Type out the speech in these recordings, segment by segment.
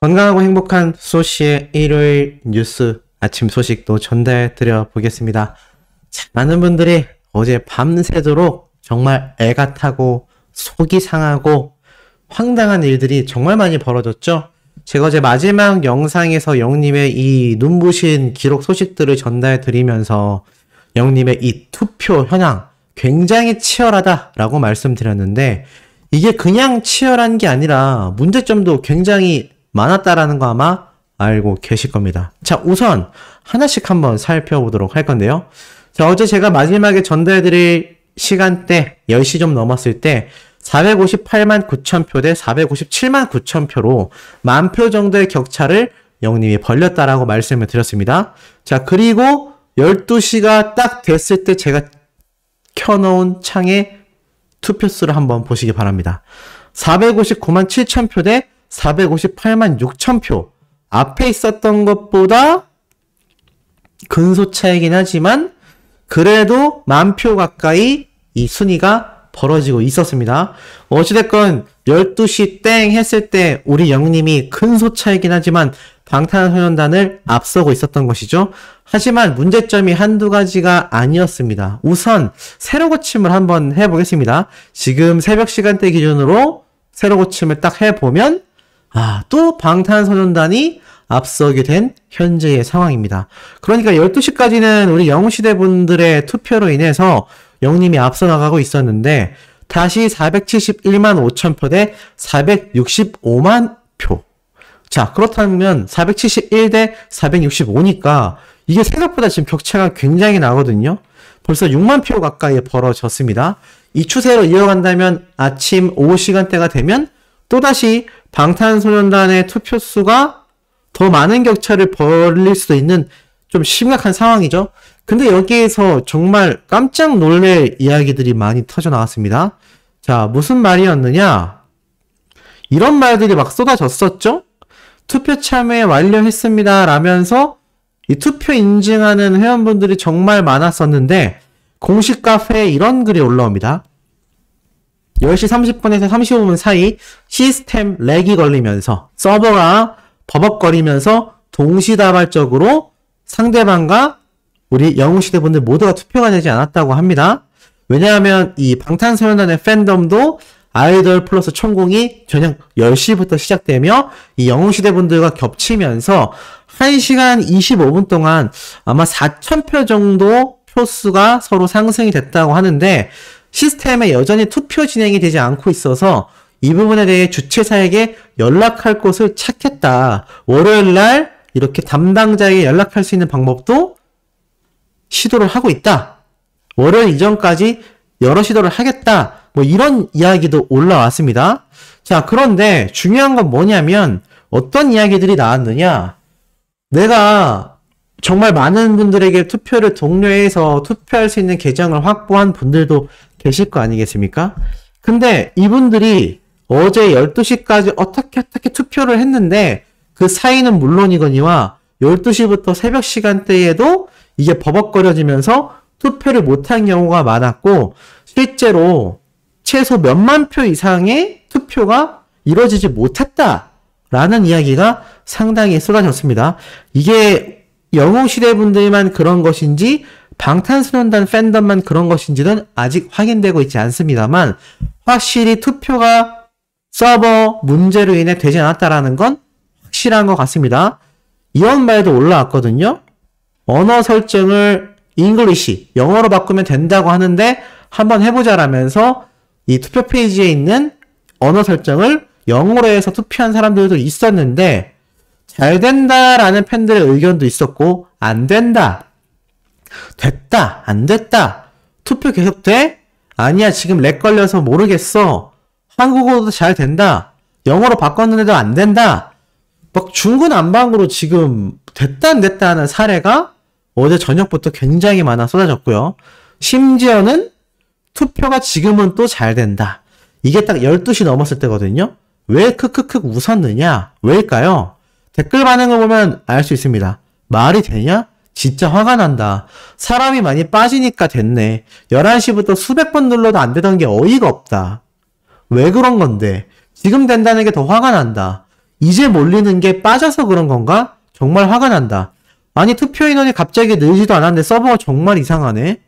건강하고 행복한 소시의 일요일 뉴스 아침 소식도 전달해 드려 보겠습니다. 많은 분들이 어제 밤새도록 정말 애가 타고 속이 상하고 황당한 일들이 정말 많이 벌어졌죠. 제가 어제 마지막 영상에서 영님의 이 눈부신 기록 소식들을 전달해 드리면서 영님의 이 투표 현황 굉장히 치열하다라고 말씀드렸는데, 이게 그냥 치열한 게 아니라 문제점도 굉장히 많았다라는 거 아마 알고 계실 겁니다. 자, 우선 하나씩 한번 살펴보도록 할 건데요. 자, 어제 제가 마지막에 전달해드릴 시간대 10시 좀 넘었을 때 458만 9천 표 대 457만 9천 표로 10,000표 정도의 격차를 영님이 벌렸다라고 말씀을 드렸습니다. 자, 그리고 12시가 딱 됐을 때 제가 켜놓은 창에 투표수를 한번 보시기 바랍니다. 459만 7천 표 대 458만 6천 표. 앞에 있었던 것보다 근소 차이긴 하지만 그래도 10,000표 가까이 이 순위가 벌어지고 있었습니다. 어찌됐건 12시 땡 했을 때 우리 영님이 근소 차이긴 하지만 방탄소년단을 앞서고 있었던 것이죠. 하지만 문제점이 한두 가지가 아니었습니다. 우선 세로 고침을 한번 해보겠습니다. 지금 새벽 시간대 기준으로 세로 고침을 딱 해보면 또 방탄소년단이 앞서게 된 현재의 상황입니다. 그러니까 12시까지는 우리 영웅시대 분들의 투표로 인해서 영님이 앞서 나가고 있었는데 다시 471만 5천 표 대 465만 표. 자, 그렇다면 471 대 465니까 이게 생각보다 지금 격차가 굉장히 나거든요. 벌써 6만 표 가까이 벌어졌습니다. 이 추세로 이어간다면 아침 오후 시간대가 되면 또다시 방탄소년단의 투표수가 더 많은 격차를 벌릴 수도 있는 좀 심각한 상황이죠. 근데 여기에서 정말 깜짝 놀랄 이야기들이 많이 터져 나왔습니다. 자, 무슨 말이었느냐? 이런 말들이 막 쏟아졌었죠? 투표 참여 완료했습니다 라면서 이 투표 인증하는 회원분들이 정말 많았었는데 공식 카페에 이런 글이 올라옵니다. 10시 30분에서 35분 사이 시스템 렉이 걸리면서 서버가 버벅거리면서 동시다발적으로 상대방과 우리 영웅시대 분들 모두가 투표가 되지 않았다고 합니다. 왜냐하면 이 방탄소년단의 팬덤도 아이돌 플러스 천공이 저녁 10시부터 시작되며 이 영웅시대 분들과 겹치면서 1시간 25분 동안 아마 4,000표 정도 표수가 서로 상승이 됐다고 하는데 시스템에 여전히 투표 진행이 되지 않고 있어서 이 부분에 대해 주최사에게 연락할 곳을 찾겠다. 월요일날 이렇게 담당자에게 연락할 수 있는 방법도 시도를 하고 있다. 월요일 이전까지 여러 시도를 하겠다. 뭐 이런 이야기도 올라왔습니다. 자, 그런데 중요한 건 뭐냐면 어떤 이야기들이 나왔느냐. 내가 정말 많은 분들에게 투표를 독려해서 투표할 수 있는 계정을 확보한 분들도 계실 거 아니겠습니까? 근데 이분들이 어제 12시까지 어떻게 투표를 했는데 그 사이는 물론이거니와 12시부터 새벽 시간대에도 이게 버벅거려지면서 투표를 못한 경우가 많았고 실제로 최소 몇만 표 이상의 투표가 이루어지지 못했다라는 이야기가 상당히 쏟아졌습니다. 이게 영웅시대 분들만 그런 것인지 방탄소년단 팬덤만 그런 것인지는 아직 확인되고 있지 않습니다만 확실히 투표가 서버 문제로 인해 되지 않았다라는 건 확실한 것 같습니다. 이런 말도 올라왔거든요. 언어 설정을 잉글리시, 영어로 바꾸면 된다고 하는데 한번 해보자라면서 이 투표 페이지에 있는 언어 설정을 영어로 해서 투표한 사람들도 있었는데 잘 된다라는 팬들의 의견도 있었고 안 된다, 됐다, 안 됐다, 투표 계속 돼? 아니야, 지금 렉 걸려서 모르겠어, 한국어도 잘 된다, 영어로 바꿨는데도 안 된다, 막 중구난방으로 지금 됐다 안 됐다 하는 사례가 어제 저녁부터 굉장히 많아 쏟아졌고요. 심지어는 투표가 지금은 또 잘 된다. 이게 딱 12시 넘었을 때거든요. 왜 크크크 웃었느냐? 왜일까요? 댓글 반응을 보면 알 수 있습니다. 말이 되냐? 진짜 화가 난다. 사람이 많이 빠지니까 됐네. 11시부터 수백 번 눌러도 안 되던 게 어이가 없다. 왜 그런 건데? 지금 된다는 게 더 화가 난다. 이제 몰리는 게 빠져서 그런 건가? 정말 화가 난다. 아니 투표 인원이 갑자기 늘지도 않았는데 서버가 정말 이상하네.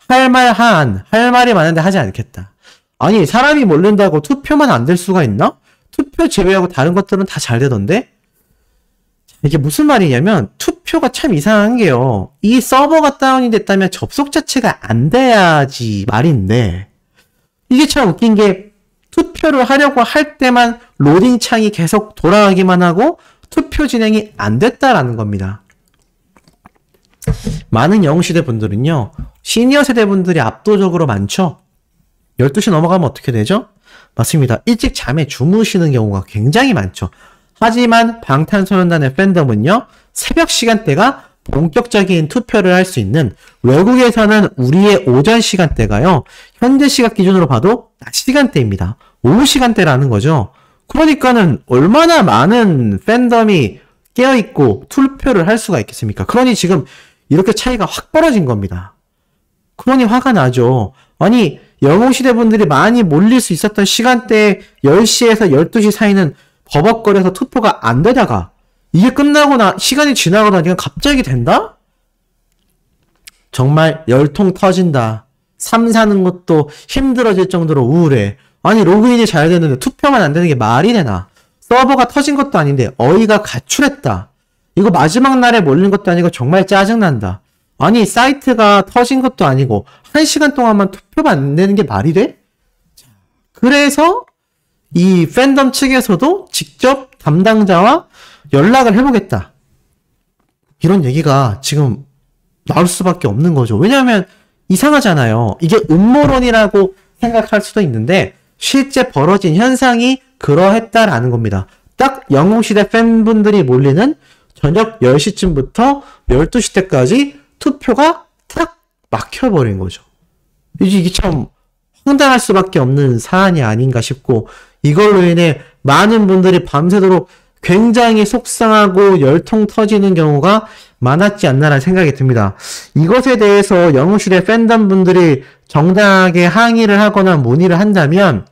할 말이 많은데 하지 않겠다. 아니 사람이 몰린다고 투표만 안 될 수가 있나? 투표 제외하고 다른 것들은 다 잘 되던데? 이게 무슨 말이냐면 투표가 참 이상한 게요. 이 서버가 다운이 됐다면 접속 자체가 안 돼야지 말인데 이게 참 웃긴 게 투표를 하려고 할 때만 로딩 창이 계속 돌아가기만 하고 투표 진행이 안 됐다라는 겁니다. 많은 영웅시대 분들은요. 시니어 세대 분들이 압도적으로 많죠. 12시 넘어가면 어떻게 되죠? 맞습니다. 일찍 잠에 주무시는 경우가 굉장히 많죠. 하지만 방탄소년단의 팬덤은요. 새벽 시간대가 본격적인 투표를 할 수 있는 외국에서는 우리의 오전 시간대가요. 현재 시각 기준으로 봐도 낮 시간대입니다. 오후 시간대라는 거죠. 그러니까는 얼마나 많은 팬덤이 깨어있고 투표를 할 수가 있겠습니까? 그러니 지금 이렇게 차이가 확 벌어진 겁니다. 그러니 화가 나죠. 아니 영웅시대 분들이 많이 몰릴 수 있었던 시간대에 10시에서 12시 사이는 버벅거려서 투표가 안 되다가 이게 끝나거나 시간이 지나고 나니까 갑자기 된다? 정말 열통 터진다. 삶 사는 것도 힘들어질 정도로 우울해. 아니 로그인이 잘 되는데 투표만 안 되는 게 말이 되나? 서버가 터진 것도 아닌데 어이가 가출했다. 이거 마지막 날에 몰린 것도 아니고 정말 짜증난다. 아니 사이트가 터진 것도 아니고 1시간 동안만 투표가 안 되는 게 말이 돼? 그래서 이 팬덤 측에서도 직접 담당자와 연락을 해보겠다. 이런 얘기가 지금 나올 수밖에 없는 거죠. 왜냐하면 이상하잖아요. 이게 음모론이라고 생각할 수도 있는데 실제 벌어진 현상이 그러했다라는 겁니다. 딱 영웅시대 팬분들이 몰리는 저녁 10시쯤부터 12시 때까지 투표가 탁 막혀버린 거죠. 이게 참 황당할 수밖에 없는 사안이 아닌가 싶고 이걸로 인해 많은 분들이 밤새도록 굉장히 속상하고 열통 터지는 경우가 많았지 않나라는 생각이 듭니다. 이것에 대해서 영웅시대 팬덤 분들이 정당하게 항의를 하거나 문의를 한다면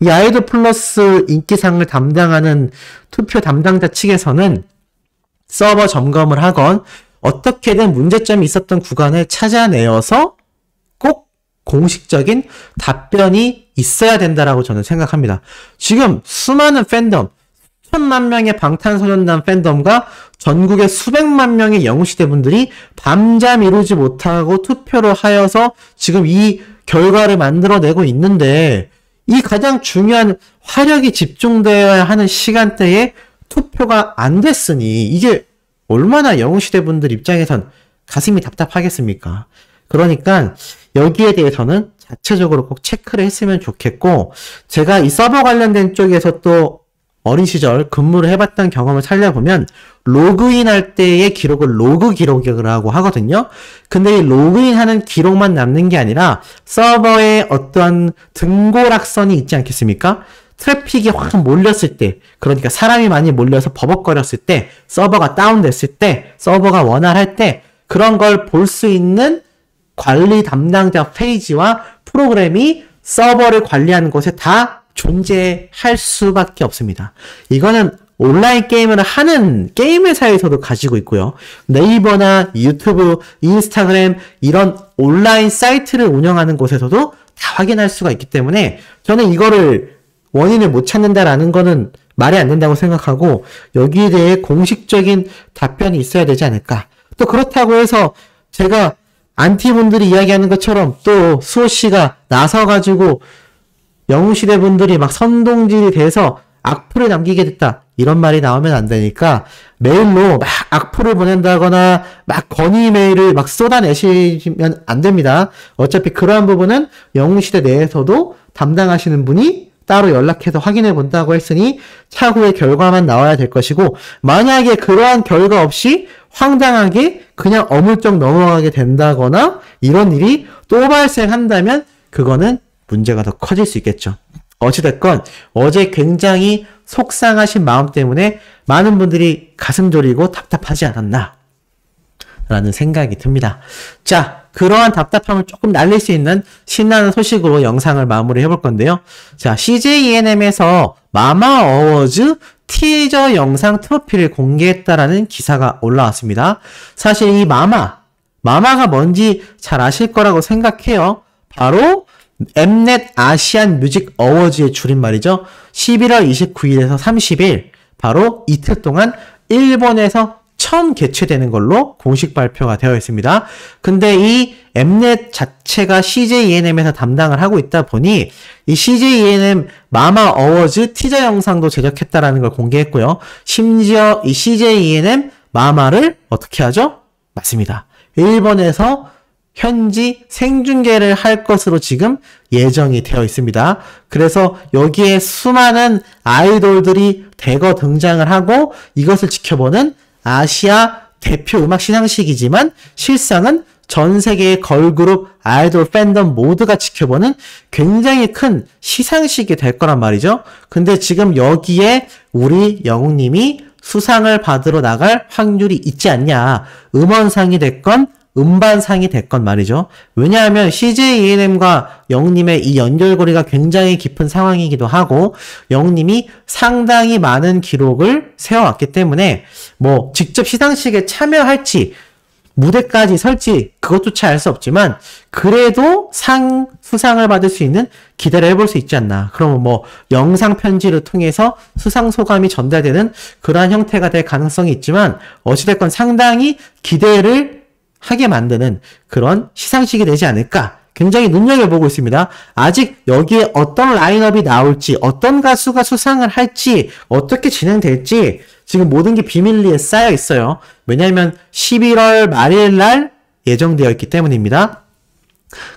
이 아이돌 플러스 인기상을 담당하는 투표 담당자 측에서는 서버 점검을 하건 어떻게든 문제점이 있었던 구간을 찾아내어서 꼭 공식적인 답변이 있어야 된다라고 저는 생각합니다. 지금 수많은 팬덤, 수천만 명의 방탄소년단 팬덤과 전국의 수백만 명의 영웅시대 분들이 밤잠 이루지 못하고 투표를 하여서 지금 이 결과를 만들어내고 있는데 이 가장 중요한 화력이 집중되어야 하는 시간대에 투표가 안 됐으니 이게 얼마나 영웅시대 분들 입장에선 가슴이 답답하겠습니까? 그러니까 여기에 대해서는 자체적으로 꼭 체크를 했으면 좋겠고 제가 이 서버 관련된 쪽에서 또 어린 시절 근무를 해봤던 경험을 살려보면 로그인할 때의 기록을 로그 기록이라고 하거든요. 근데 이 로그인하는 기록만 남는 게 아니라 서버에 어떠한 등고락선이 있지 않겠습니까? 트래픽이 확 몰렸을 때, 그러니까 사람이 많이 몰려서 버벅거렸을 때, 서버가 다운됐을 때, 서버가 원활할 때 그런 걸 볼 수 있는 관리 담당자 페이지와 프로그램이 서버를 관리하는 곳에 다 존재할 수밖에 없습니다. 이거는 온라인 게임을 하는 게임 회사에서도 가지고 있고요. 네이버나 유튜브, 인스타그램 이런 온라인 사이트를 운영하는 곳에서도 다 확인할 수가 있기 때문에 저는 이거를 원인을 못 찾는다라는 거는 말이 안 된다고 생각하고 여기에 대해 공식적인 답변이 있어야 되지 않을까. 또 그렇다고 해서 제가 안티분들이 이야기하는 것처럼 또 수호씨가 나서가지고 영웅시대 분들이 막 선동질이 돼서 악플을 남기게 됐다. 이런 말이 나오면 안 되니까 메일로 막 악플을 보낸다거나 막 건의 메일을 막 쏟아내시면 안 됩니다. 어차피 그러한 부분은 영웅시대 내에서도 담당하시는 분이 따로 연락해서 확인해 본다고 했으니 차후의 결과만 나와야 될 것이고 만약에 그러한 결과 없이 황당하게 그냥 어물쩍 넘어가게 된다거나 이런 일이 또 발생한다면 그거는 문제가 더 커질 수 있겠죠. 어찌됐건 어제 굉장히 속상하신 마음 때문에 많은 분들이 가슴 졸이고 답답하지 않았나 라는 생각이 듭니다. 자, 그러한 답답함을 조금 날릴 수 있는 신나는 소식으로 영상을 마무리 해볼 건데요. 자, CJENM에서 마마 어워즈 티저 영상 트로피를 공개했다라는 기사가 올라왔습니다. 사실 이 마마가 뭔지 잘 아실 거라고 생각해요. 바로 엠넷 아시안 뮤직 어워즈의 줄임말이죠. 11월 29일에서 30일 바로 이틀 동안 일본에서 처음 개최되는 걸로 공식 발표가 되어 있습니다. 근데 이 엠넷 자체가 CJ ENM에서 담당을 하고 있다 보니 이 CJ ENM 마마 어워즈 티저 영상도 제작했다라는 걸 공개했고요. 심지어 이 CJ ENM 마마를 어떻게 하죠? 맞습니다. 일본에서 현지 생중계를 할 것으로 지금 예정이 되어 있습니다. 그래서 여기에 수많은 아이돌들이 대거 등장을 하고 이것을 지켜보는 아시아 대표 음악 시상식이지만 실상은 전 세계의 걸그룹 아이돌 팬덤 모두가 지켜보는 굉장히 큰 시상식이 될 거란 말이죠. 근데 지금 여기에 우리 영웅님이 수상을 받으러 나갈 확률이 있지 않냐. 음원상이 됐건 음반상이 됐건 말이죠. 왜냐하면 CJ ENM과 영웅님의 이 연결고리가 굉장히 깊은 상황이기도 하고 영웅님이 상당히 많은 기록을 세워왔기 때문에 뭐 직접 시상식에 참여할지 무대까지 설지 그것조차 알 수 없지만 그래도 수상을 받을 수 있는 기대를 해볼 수 있지 않나. 그러면 뭐 영상 편지를 통해서 수상 소감이 전달되는 그러한 형태가 될 가능성이 있지만 어찌됐건 상당히 기대를 하게 만드는 그런 시상식이 되지 않을까 굉장히 눈여겨보고 있습니다. 아직 여기에 어떤 라인업이 나올지 어떤 가수가 수상을 할지 어떻게 진행될지 지금 모든 게 비밀리에 쌓여 있어요. 왜냐하면 11월 말일 날 예정되어 있기 때문입니다.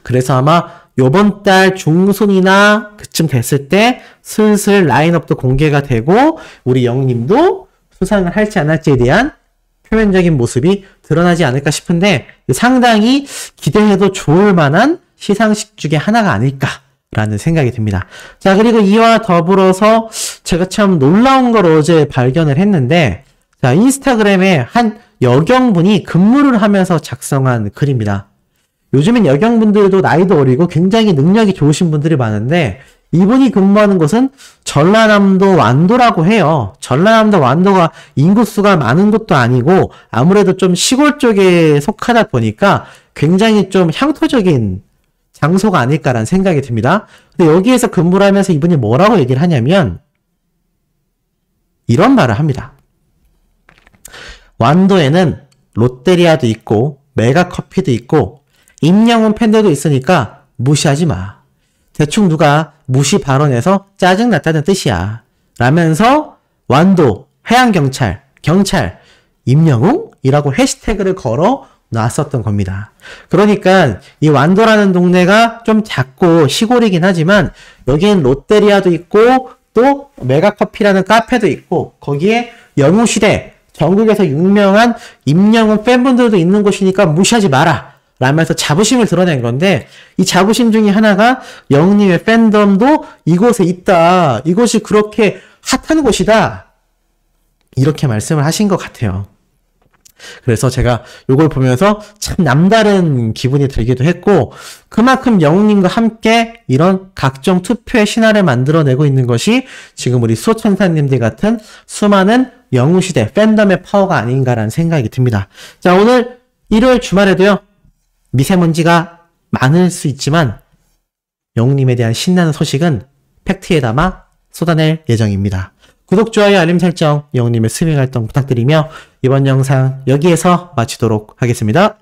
그래서 아마 요번 달 중순이나 그쯤 됐을 때 슬슬 라인업도 공개가 되고 우리 영님도 수상을 할지 안 할지에 대한 표면적인 모습이 드러나지 않을까 싶은데 상당히 기대해도 좋을 만한 시상식 중에 하나가 아닐까라는 생각이 듭니다. 자, 그리고 이와 더불어서 제가 참 놀라운 걸 어제 발견을 했는데 자, 인스타그램에 한 여경분이 근무를 하면서 작성한 글입니다. 요즘엔 여경분들도 나이도 어리고 굉장히 능력이 좋으신 분들이 많은데 이분이 근무하는 곳은 전라남도 완도라고 해요. 전라남도 완도가 인구수가 많은 곳도 아니고 아무래도 좀 시골 쪽에 속하다 보니까 굉장히 좀 향토적인 장소가 아닐까라는 생각이 듭니다. 근데 여기에서 근무를 하면서 이분이 뭐라고 얘기를 하냐면 이런 말을 합니다. 완도에는 롯데리아도 있고 메가커피도 있고 임영웅 팬들도 있으니까 무시하지 마. 대충 누가 무시 발언해서 짜증났다는 뜻이야. 라면서 완도 해양경찰 임영웅? 이라고 해시태그를 걸어 놨었던 겁니다. 그러니까 이 완도라는 동네가 좀 작고 시골이긴 하지만 여기엔 롯데리아도 있고 또 메가커피라는 카페도 있고 거기에 영웅시대 전국에서 유명한 임영웅 팬분들도 있는 곳이니까 무시하지 마라. 라면서 자부심을 드러낸 건데 이 자부심 중에 하나가 영웅님의 팬덤도 이곳에 있다. 이곳이 그렇게 핫한 곳이다. 이렇게 말씀을 하신 것 같아요. 그래서 제가 이걸 보면서 참 남다른 기분이 들기도 했고 그만큼 영웅님과 함께 이런 각종 투표의 신화를 만들어내고 있는 것이 지금 우리 수호천사님들 같은 수많은 영웅시대 팬덤의 파워가 아닌가라는 생각이 듭니다. 자, 오늘 일요일 주말에도요. 미세먼지가 많을 수 있지만 영웅님에 대한 신나는 소식은 팩트에 담아 쏟아낼 예정입니다. 구독, 좋아요, 알림 설정, 영웅님의 스밍 활동 부탁드리며 이번 영상 여기에서 마치도록 하겠습니다.